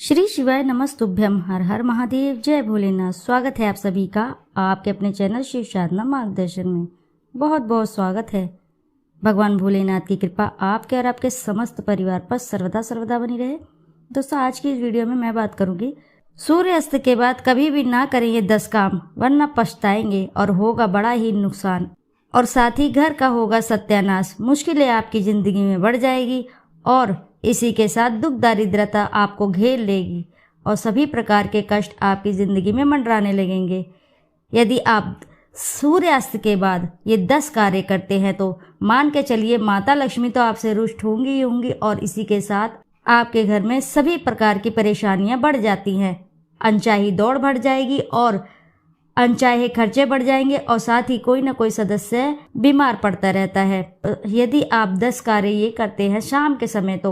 श्री शिवाय नमस्तुभ्यम। हर हर महादेव, जय भोलेनाथ। स्वागत है आप सभी का आपके अपने चैनल शिव साधना मार्गदर्शन में। बहुत बहुत स्वागत है। भगवान भोलेनाथ की कृपा आपके और आपके समस्त परिवार पर सर्वदा सर्वदा बनी रहे। दोस्तों, आज की इस वीडियो में मैं बात करूंगी, सूर्यास्त के बाद कभी भी ना करें ये 10 काम, वरना पछताएंगे और होगा बड़ा ही नुकसान, और साथ ही घर का होगा सत्यानाश। मुश्किलें आपकी जिंदगी में बढ़ जाएगी और इसी के साथ दुख दारिद्रता आपको घेर लेगी और सभी प्रकार के कष्ट आपकी ज़िंदगी में मंडराने लगेंगे। यदि आप सूर्यास्त के बाद ये 10 कार्य करते हैं तो मान के चलिए माता लक्ष्मी तो आपसे रुष्ट होंगी ही होंगी, और इसी के साथ आपके घर में सभी प्रकार की परेशानियां बढ़ जाती हैं। अनचाही दौड़ बढ़ जाएगी और अनचाहे खर्चे बढ़ जाएंगे और साथ ही कोई ना कोई सदस्य बीमार पड़ता रहता है। यदि आप 10 कार्य ये करते हैं शाम के समय तो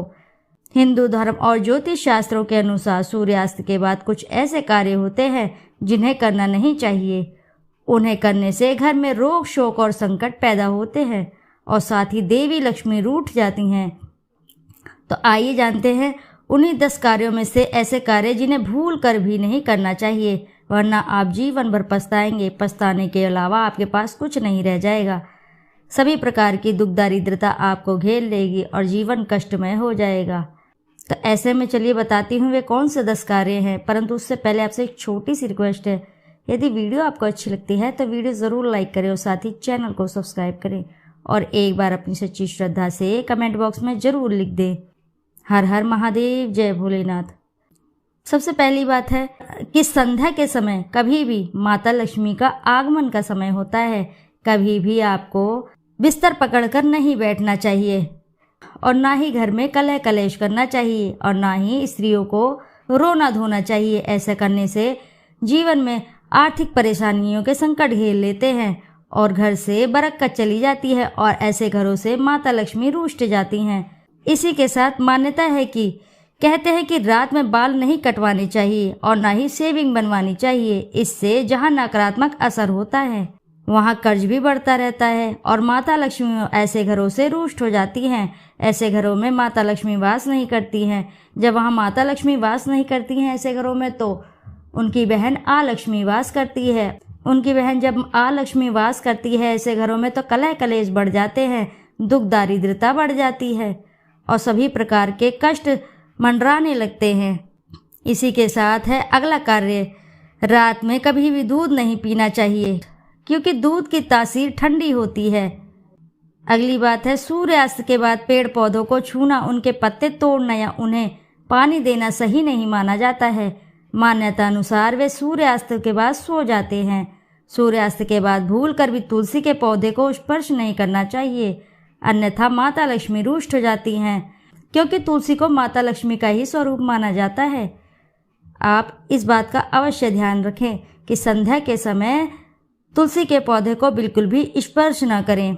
हिंदू धर्म और ज्योतिष शास्त्रों के अनुसार सूर्यास्त के बाद कुछ ऐसे कार्य होते हैं जिन्हें करना नहीं चाहिए। उन्हें करने से घर में रोग शोक और संकट पैदा होते हैं और साथ ही देवी लक्ष्मी रूठ जाती हैं। तो आइए जानते हैं उन्हीं 10 कार्यों में से ऐसे कार्य जिन्हें भूल कर भी नहीं करना चाहिए, वरना आप जीवन भर पछताएंगे। पछताने के अलावा आपके पास कुछ नहीं रह जाएगा। सभी प्रकार की दुख दारिद्रता आपको घेर लेगी और जीवन कष्टमय हो जाएगा। तो ऐसे में चलिए बताती हूँ वे कौन से 10 कार्य हैं, परंतु उससे पहले आपसे एक छोटी सी रिक्वेस्ट है। यदि वीडियो आपको अच्छी लगती है तो वीडियो ज़रूर लाइक करें और साथ ही चैनल को सब्सक्राइब करें और एक बार अपनी सच्ची श्रद्धा से कमेंट बॉक्स में ज़रूर लिख दें, हर हर महादेव, जय भोलेनाथ। सबसे पहली बात है कि संध्या के समय कभी भी माता लक्ष्मी का आगमन का समय होता है। कभी भी आपको बिस्तर पकड़कर नहीं बैठना चाहिए और ना ही घर में कलह कलेश करना चाहिए और ना ही स्त्रियों को रोना धोना चाहिए। ऐसा करने से जीवन में आर्थिक परेशानियों के संकट घेर लेते हैं और घर से बरकत चली जाती है और ऐसे घरों से माता लक्ष्मी रूष्ट जाती हैं। इसी के साथ मान्यता है कि कहते हैं कि रात में बाल नहीं कटवाने चाहिए और ना ही शेविंग बनवानी चाहिए। इससे जहां नकारात्मक असर होता है वहां कर्ज भी बढ़ता रहता है और माता लक्ष्मी ऐसे घरों से रुष्ट हो जाती हैं। ऐसे घरों में माता लक्ष्मी वास नहीं करती हैं। जब वहां माता लक्ष्मी वास नहीं करती हैं ऐसे घरों में, तो उनकी बहन आ लक्ष्मी वास करती है। उनकी बहन जब आ लक्ष्मी वास करती है ऐसे घरों में, तो कलह कलेश बढ़ जाते हैं, दुख दारिद्रता बढ़ जाती है और सभी प्रकार के कष्ट मंडराने लगते हैं। इसी के साथ है अगला कार्य, रात में कभी भी दूध नहीं पीना चाहिए क्योंकि दूध की तासीर ठंडी होती है। अगली बात है, सूर्यास्त के बाद पेड़ पौधों को छूना, उनके पत्ते तोड़ना या उन्हें पानी देना सही नहीं माना जाता है। मान्यता अनुसार वे सूर्यास्त के बाद सो जाते हैं। सूर्यास्त के बाद भूल कर भी तुलसी के पौधे को स्पर्श नहीं करना चाहिए, अन्यथा माता लक्ष्मी रुष्ट हो जाती हैं, क्योंकि तुलसी को माता लक्ष्मी का ही स्वरूप माना जाता है। आप इस बात का अवश्य ध्यान रखें कि संध्या के समय तुलसी के पौधे को बिल्कुल भी स्पर्श न करें।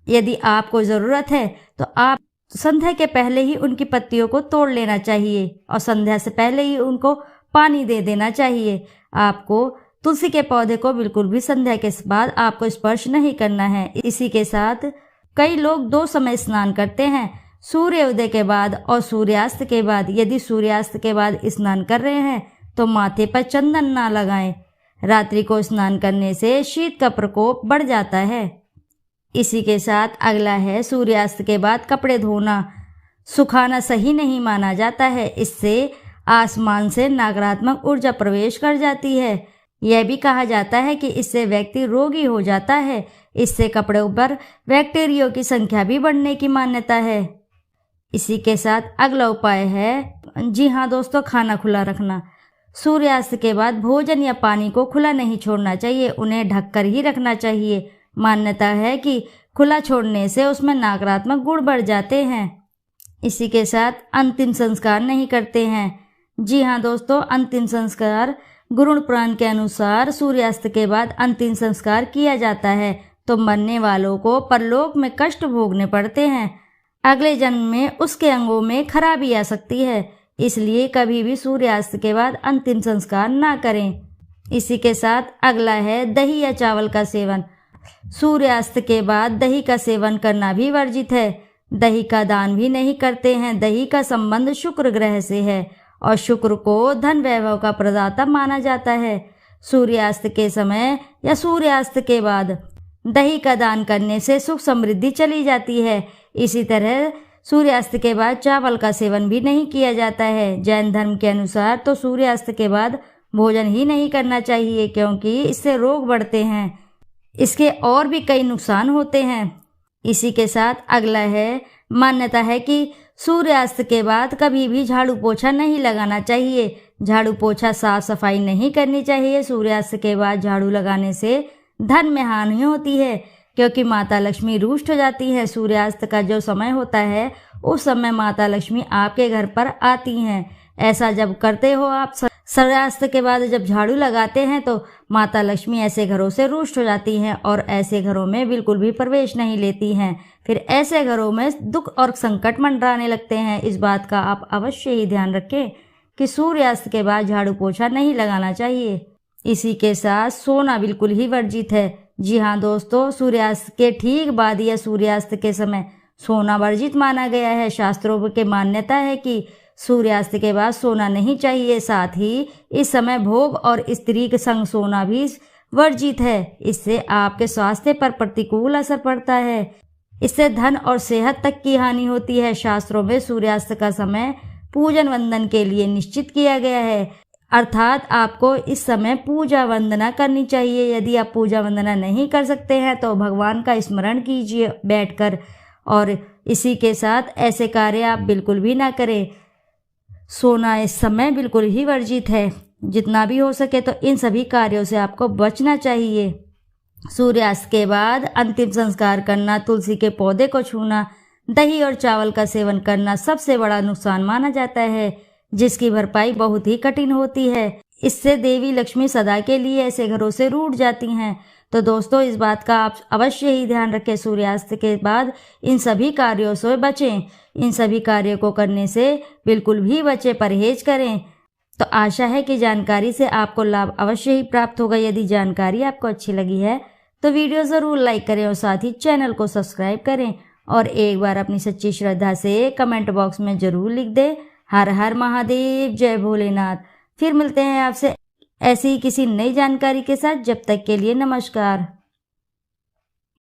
यदि आपको ज़रूरत है तो आप संध्या के पहले ही उनकी पत्तियों को तोड़ लेना चाहिए और संध्या से पहले ही उनको पानी दे देना चाहिए। आपको तुलसी के पौधे को बिल्कुल भी संध्या के बाद आपको स्पर्श नहीं करना है। इसी के साथ कई लोग 2 समय स्नान करते हैं, सूर्योदय के बाद और सूर्यास्त के बाद। यदि सूर्यास्त के बाद स्नान कर रहे हैं तो माथे पर चंदन ना लगाएं। रात्रि को स्नान करने से शीत का प्रकोप बढ़ जाता है। इसी के साथ अगला है, सूर्यास्त के बाद कपड़े धोना सुखाना सही नहीं माना जाता है। इससे आसमान से नकारात्मक ऊर्जा प्रवेश कर जाती है। यह भी कहा जाता है कि इससे व्यक्ति रोगी हो जाता है। इससे कपड़ों पर बैक्टीरिया की संख्या भी बढ़ने की मान्यता है। इसी के साथ अगला उपाय है, जी हाँ दोस्तों, खाना खुला रखना। सूर्यास्त के बाद भोजन या पानी को खुला नहीं छोड़ना चाहिए, उन्हें ढककर ही रखना चाहिए। मान्यता है कि खुला छोड़ने से उसमें नकारात्मक गुण बढ़ जाते हैं। इसी के साथ अंतिम संस्कार नहीं करते हैं। जी हाँ दोस्तों, अंतिम संस्कार गरुड़ पुराण के अनुसार सूर्यास्त के बाद अंतिम संस्कार किया जाता है तो मरने वालों को परलोक में कष्ट भोगने पड़ते हैं। अगले जन्म में उसके अंगों में खराबी आ सकती है, इसलिए कभी भी सूर्यास्त के बाद अंतिम संस्कार ना करें। इसी के साथ अगला है दही या चावल का सेवन। सूर्यास्त के बाद दही का सेवन करना भी वर्जित है। दही का दान भी नहीं करते हैं। दही का संबंध शुक्र ग्रह से है और शुक्र को धन वैभव का प्रदाता माना जाता है। सूर्यास्त के समय या सूर्यास्त के बाद दही का दान करने से सुख समृद्धि चली जाती है। इसी तरह सूर्यास्त के बाद चावल का सेवन भी नहीं किया जाता है। जैन धर्म के अनुसार तो सूर्यास्त के बाद भोजन ही नहीं करना चाहिए, क्योंकि इससे रोग बढ़ते हैं। इसके और भी कई नुकसान होते हैं। इसी के साथ अगला है, मान्यता है कि सूर्यास्त के बाद कभी भी झाड़ू पोछा नहीं लगाना चाहिए। झाड़ू पोछा साफ सफाई नहीं करनी चाहिए। सूर्यास्त के बाद झाड़ू लगाने से धन में हानि होती है, क्योंकि माता लक्ष्मी रुष्ट हो जाती है। सूर्यास्त का जो समय होता है उस समय माता लक्ष्मी आपके घर पर आती हैं। ऐसा जब करते हो आप, सूर्यास्त के बाद जब झाड़ू लगाते हैं, तो माता लक्ष्मी ऐसे घरों से रुष्ट हो जाती हैं और ऐसे घरों में बिल्कुल भी प्रवेश नहीं लेती हैं। फिर ऐसे घरों में दुख और संकट मंडराने लगते हैं। इस बात का आप अवश्य ही ध्यान रखें कि सूर्यास्त के बाद झाड़ू पोछा नहीं लगाना चाहिए। इसी के साथ सोना बिल्कुल ही वर्जित है। जी हाँ दोस्तों, सूर्यास्त के ठीक बाद या सूर्यास्त के समय सोना वर्जित माना गया है। शास्त्रों के मान्यता है कि सूर्यास्त के बाद सोना नहीं चाहिए। साथ ही इस समय भोग और स्त्री के संग सोना भी वर्जित है। इससे आपके स्वास्थ्य पर प्रतिकूल असर पड़ता है। इससे धन और सेहत तक की हानि होती है। शास्त्रों में सूर्यास्त का समय पूजन वंदन के लिए निश्चित किया गया है, अर्थात आपको इस समय पूजा वंदना करनी चाहिए। यदि आप पूजा वंदना नहीं कर सकते हैं तो भगवान का स्मरण कीजिए बैठकर, और इसी के साथ ऐसे कार्य आप बिल्कुल भी ना करें। सोना इस समय बिल्कुल ही वर्जित है। जितना भी हो सके तो इन सभी कार्यों से आपको बचना चाहिए। सूर्यास्त के बाद अंतिम संस्कार करना, तुलसी के पौधे को छूना, दही और चावल का सेवन करना सबसे बड़ा नुकसान माना जाता है, जिसकी भरपाई बहुत ही कठिन होती है। इससे देवी लक्ष्मी सदा के लिए ऐसे घरों से रूठ जाती हैं। तो दोस्तों, इस बात का आप अवश्य ही ध्यान रखें। सूर्यास्त के बाद इन सभी कार्यों से बचें। इन सभी कार्यों को करने से बिल्कुल भी बचें, परहेज करें। तो आशा है कि जानकारी से आपको लाभ अवश्य ही प्राप्त होगा। यदि जानकारी आपको अच्छी लगी है तो वीडियो ज़रूर लाइक करें और साथ ही चैनल को सब्सक्राइब करें, और एक बार अपनी सच्ची श्रद्धा से कमेंट बॉक्स में ज़रूर लिख दें, हर हर महादेव, जय भोलेनाथ। फिर मिलते हैं आपसे ऐसी ही किसी नई जानकारी के साथ। जब तक के लिए नमस्कार।